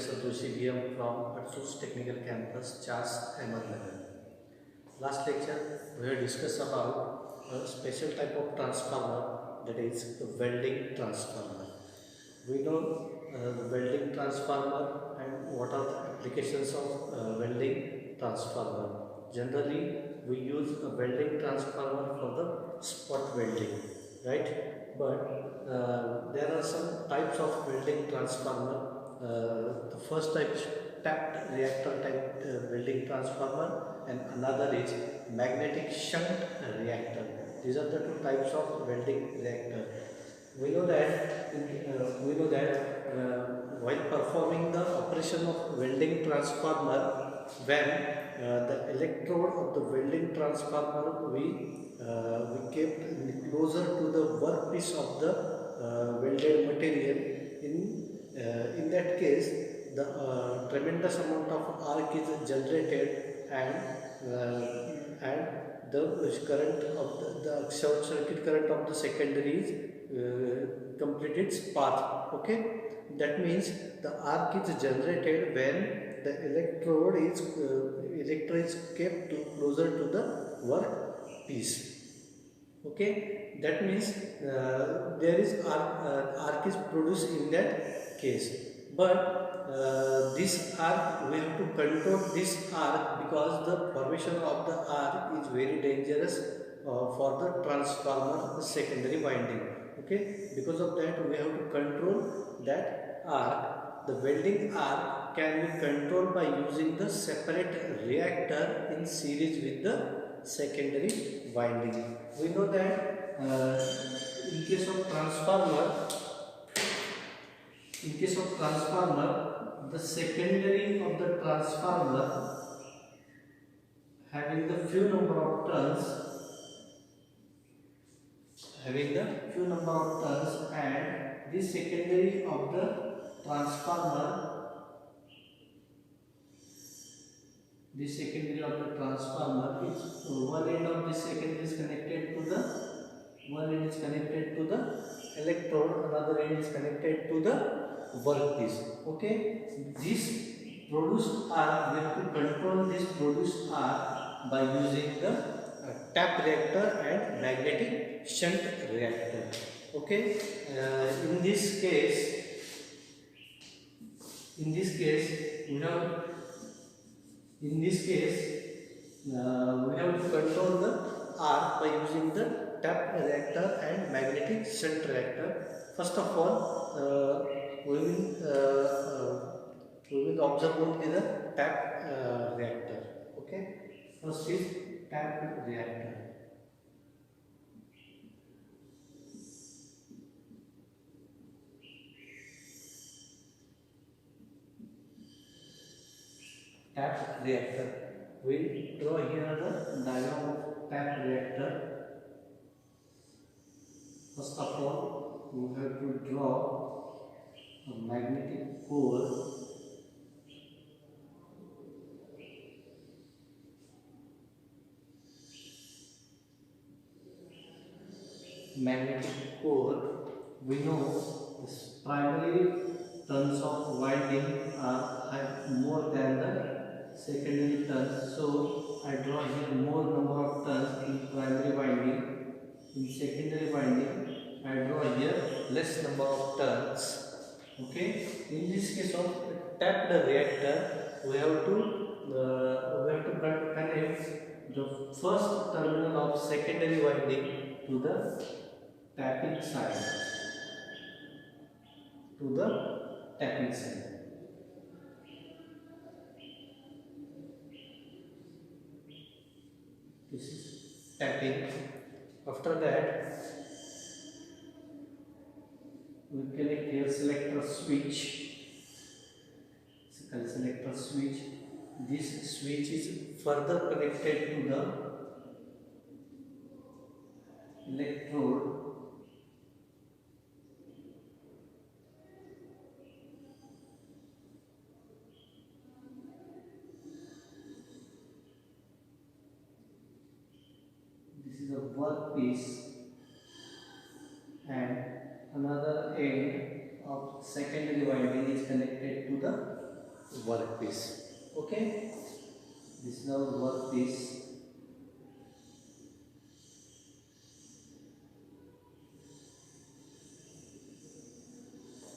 Professor Joshi BM from ADSUL'S Technical Campus, Chas Ahmednagar. Last lecture we have discussed about a special type of transformer, that is the welding transformer. We know the welding transformer and what are the applications of welding transformer. Generally we use a welding transformer for the spot welding, right? But there are some types of welding transformer. The first type is tapped reactor type welding transformer, and another is magnetic shunt reactor. These are the two types of welding reactor. We know that while performing the operation of welding transformer, when the electrode of the welding transformer we kept closer to the workpiece of the welded material. In that case, the tremendous amount of arc is generated, and the current of the short circuit current of the secondary is complete its path. Okay, that means the arc is generated when the electrode is kept closer to the workpiece. Okay, that means there is arc is produced in that case. But this arc, we have to control this arc, because the formation of the arc is very dangerous for the transformer secondary winding. Okay, because of that we have to control that arc. The welding arc can be controlled by using the separate reactor in series with the secondary winding. We know that in case of transformer, the secondary of the transformer having the few number of turns, and this secondary of the transformer, is one end of the secondary is connected to the electrode, another end is connected to the workpiece. Okay, this produced arc, we have to control this produced arc by using the tap reactor and magnetic shunt reactor. Okay, in this case we have to control the arc by using the tap reactor and magnetic shunt reactor. First of all, we will observe only the tap reactor. Okay, first is tap reactor. Tap reactor. We draw here the diagram of tap reactor. First of all, we have to draw a magnetic core. We know this primary turns of winding are more than the secondary turns, so I draw here more number of turns in primary winding. In secondary winding, I draw here less number of turns. Okay, in this case of tapped reactor, we have to connect the first terminal of secondary winding to the tapping side. This is tapping. After that, we connect here selector switch. This switch is further connected to the electrode. This is a workpiece, and another end of secondary winding is connected to the workpiece. Okay, this is our workpiece.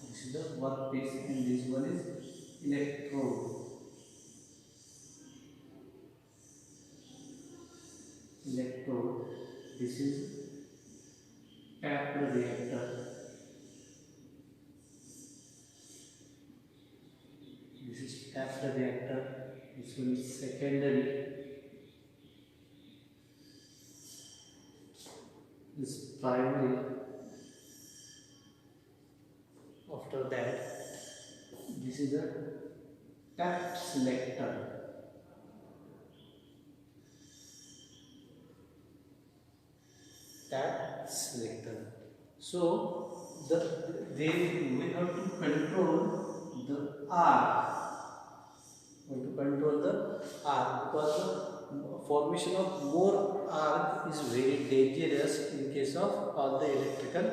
This is the workpiece and this one is electrode. This is tapped reactor. This is tapped reactor. This one is secondary. This is primary. After that, this is a tap selector. Tap selector. So we have to control the arc. We have to control the arc because the formation of more arc is very dangerous in case of all the electrical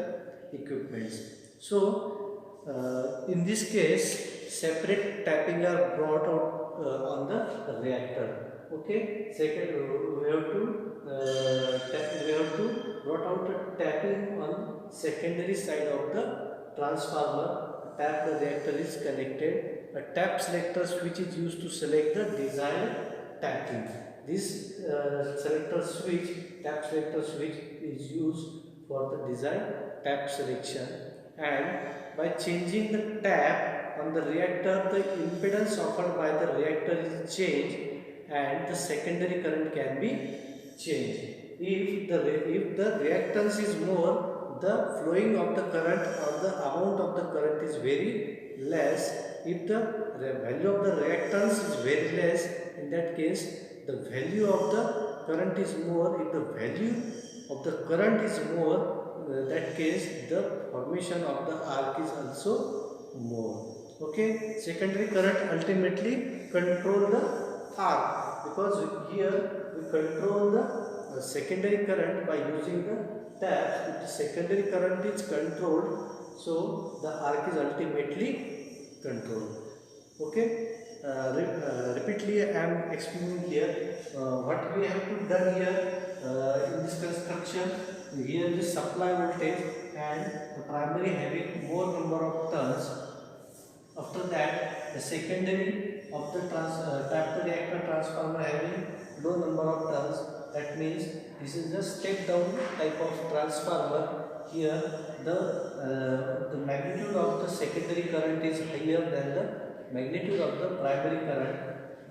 equipments. So in this case, separate tapping are brought out on the reactor. Okay, second we have to brought out a tapping on secondary side of the transformer. Tap reactor is connected. A tap selector switch is used to select the desired tapping. This tap selector switch is used for the desired tap selection, and by changing the tap on the reactor, the impedance offered by the reactor is changed and the secondary current can be changed. If the reactance is more, the flowing of the current or the amount of the current is very less. If the value of the reactance is very less, in that case the value of the current is more. If the value of the current is more, in that case the formation of the arc is also more. Okay, secondary current ultimately control the arc, because here we control the secondary current by using the taps. If the secondary current is controlled, so the arc is ultimately controlled. Okay, repeatedly I am explaining here what we have to done here in this construction. Here the supply voltage and the primary having more number of turns. After that, the secondary of the tapped reactor transformer having low number of turns. That means this is a step down type of transformer. Here the magnitude of the secondary current is higher than the magnitude of the primary current.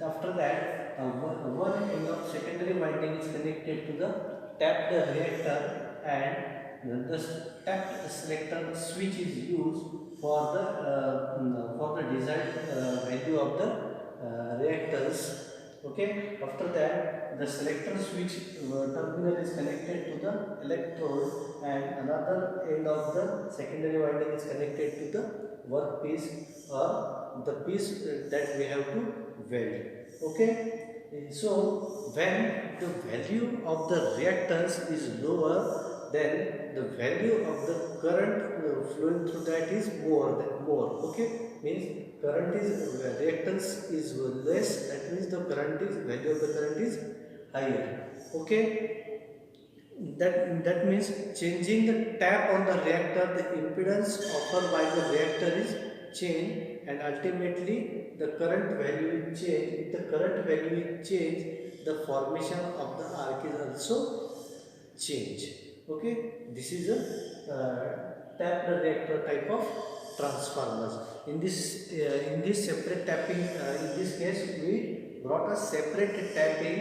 After that, one end of secondary winding is connected to the tapped reactor, and the tapped selector switch is used for the desired value of the reactors. Okay, after that the selector switch terminal is connected to the electrode, and another end of the secondary winding is connected to the workpiece or the piece that we have to weld. Okay, so when the value of the reactance is lower, then the value of the current flowing through that is more. Okay, means current is reactance is less, that means the value of the current is higher. Okay, that means changing the tap on the reactor, the impedance offered by the reactor is changed, and ultimately the current value will change. If the current value will change, the formation of the arc is also change. Okay, this is a tapped reactor type of transformers. In this separate tapping, in this case we brought a separate tapping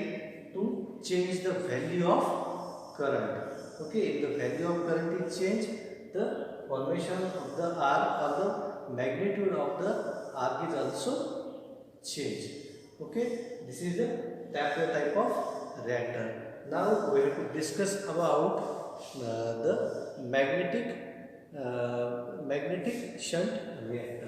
to change the value of current. Okay, if the value of current is changed, the formation of the arc or the magnitude of the arc is also changed. Okay, this is the tapped type of reactor. Now we have to discuss about the magnetic shunt reactor.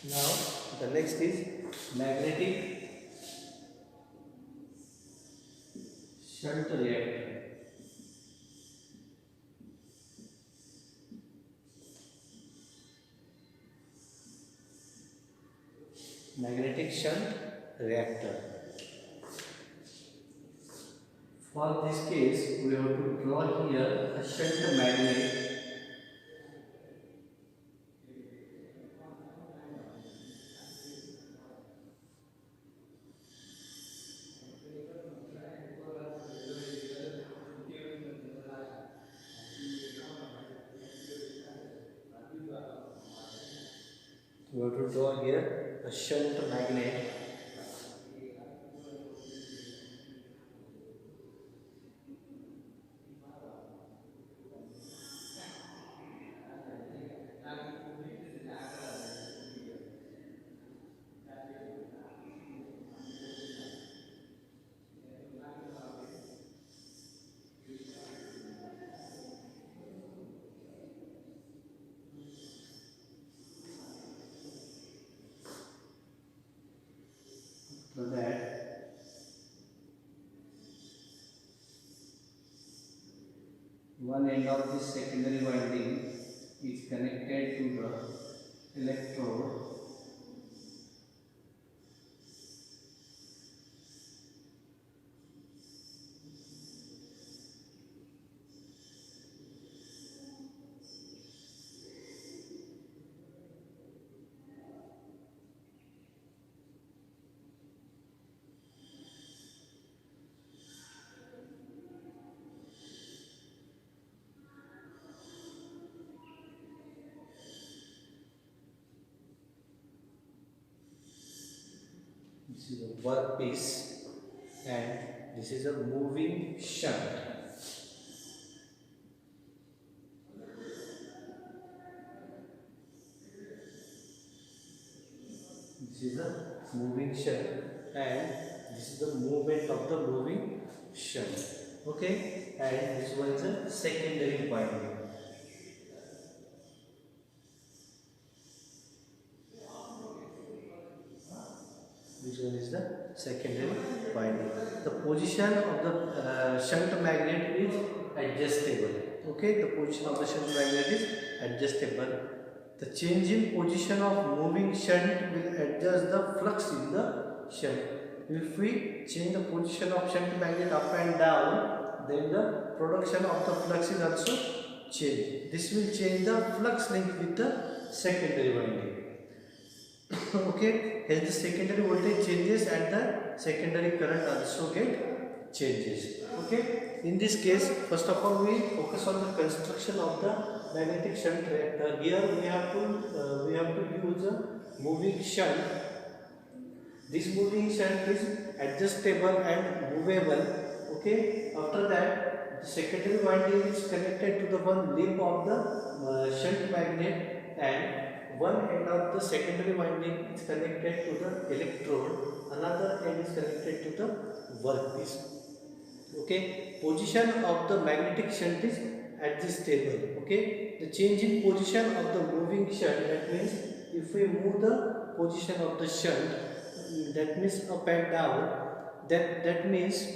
Now the next is magnetic shunt reactor. Magnetic shunt reactor. For this case, we have to draw here a shunt magnet. We have to draw here a shunt magnet. So that one end of this secondary winding is connected to the electrode, this is a workpiece, and this is a moving shunt. This is the moving shunt, and this is the movement of the moving shunt. Okay, and this one is a secondary winding. This one is the secondary winding. The position of the shunt magnet is adjustable. Okay, the position of the shunt magnet is adjustable. The change in position of moving shunt will adjust the flux in the shunt. If we change the position of shunt magnet up and down, then the production of the flux is also changed. This will change the flux link with the secondary winding. Okay, hence the secondary voltage changes and the secondary current also get changes. Okay, in this case, first of all, we focus on the construction of the magnetic shunt reactor. Here we have to use a moving shunt. This moving shunt is adjustable and movable. Okay, after that, the secondary winding is connected to the one lip of the shunt magnet, and one end of the secondary winding is connected to the electrode, another end is connected to the workpiece. Okay, position of the magnetic shunt is adjustable. Okay, the change in position of the moving shunt, that means if we move the position of the shunt, that means up and down, that means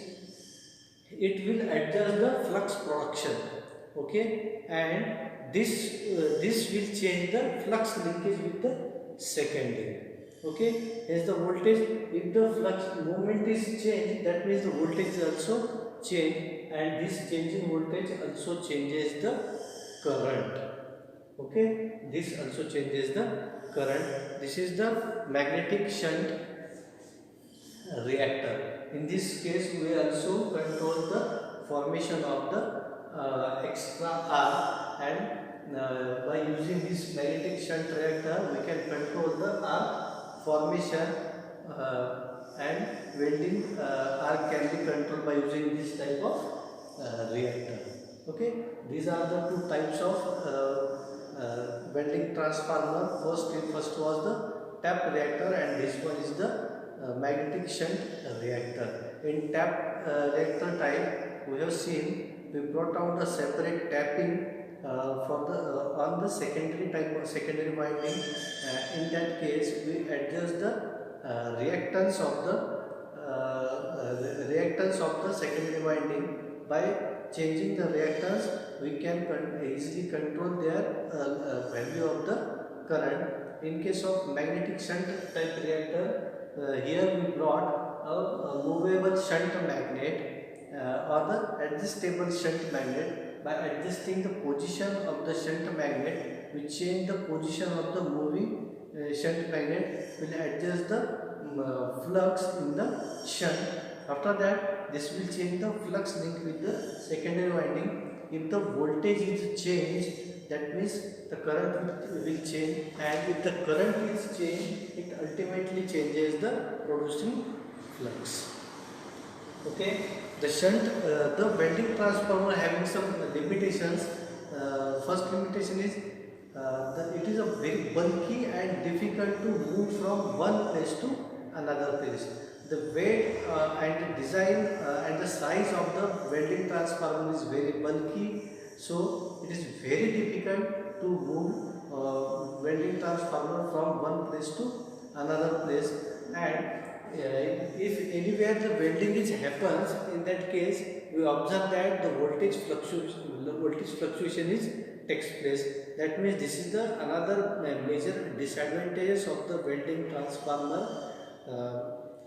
it will adjust the flux production. Okay, and this will change the flux linkage with the secondary. Okay, as the voltage, if the flux movement is changed, that means the voltage is also changed, and this change in voltage also changes the current. Okay, this also changes the current. This is the magnetic shunt reactor. In this case, we also control the formation of the extra arc, and by using this magnetic shunt reactor, we can control the arc formation, and welding arc can be controlled by using this type of reactor. Okay, these are the two types of welding transformer. First was the tap reactor, and this one is the magnetic shunt reactor. In tap reactor type, we have seen we brought out the separate tapping for the on the secondary type of secondary winding. In that case, we adjust the reactance of the secondary winding. By changing the reactance, we can easily control their value of the current. In case of magnetic shunt type reactor, here we brought a movable shunt magnet or the adjustable shunt magnet. By adjusting the position of the shunt magnet, we change the position of the moving shunt magnet, will adjust the flux in the shunt. After that, this will change the flux link with the secondary winding. If the voltage is changed, that means the current will change, and if the current is changed, it ultimately changes the producing flux. Okay, the welding transformer having some limitations. First limitation is it is a very bulky and difficult to move from one place to another place. The weight and design and the size of the welding transformer is very bulky, so it is very difficult to move welding transformer from one place to another place. And if anywhere the welding happens, in that case we observe that the voltage fluctuation is takes place. That means this is the another major disadvantages of the welding transformer.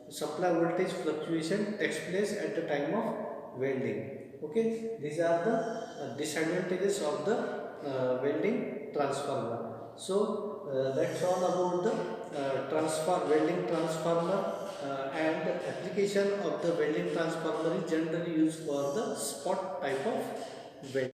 Supply voltage fluctuation takes place at the time of welding. Okay, these are the disadvantages of the welding transformer. So that's all about the welding transformer, and the application of the welding transformer is generally used for the spot type of welding.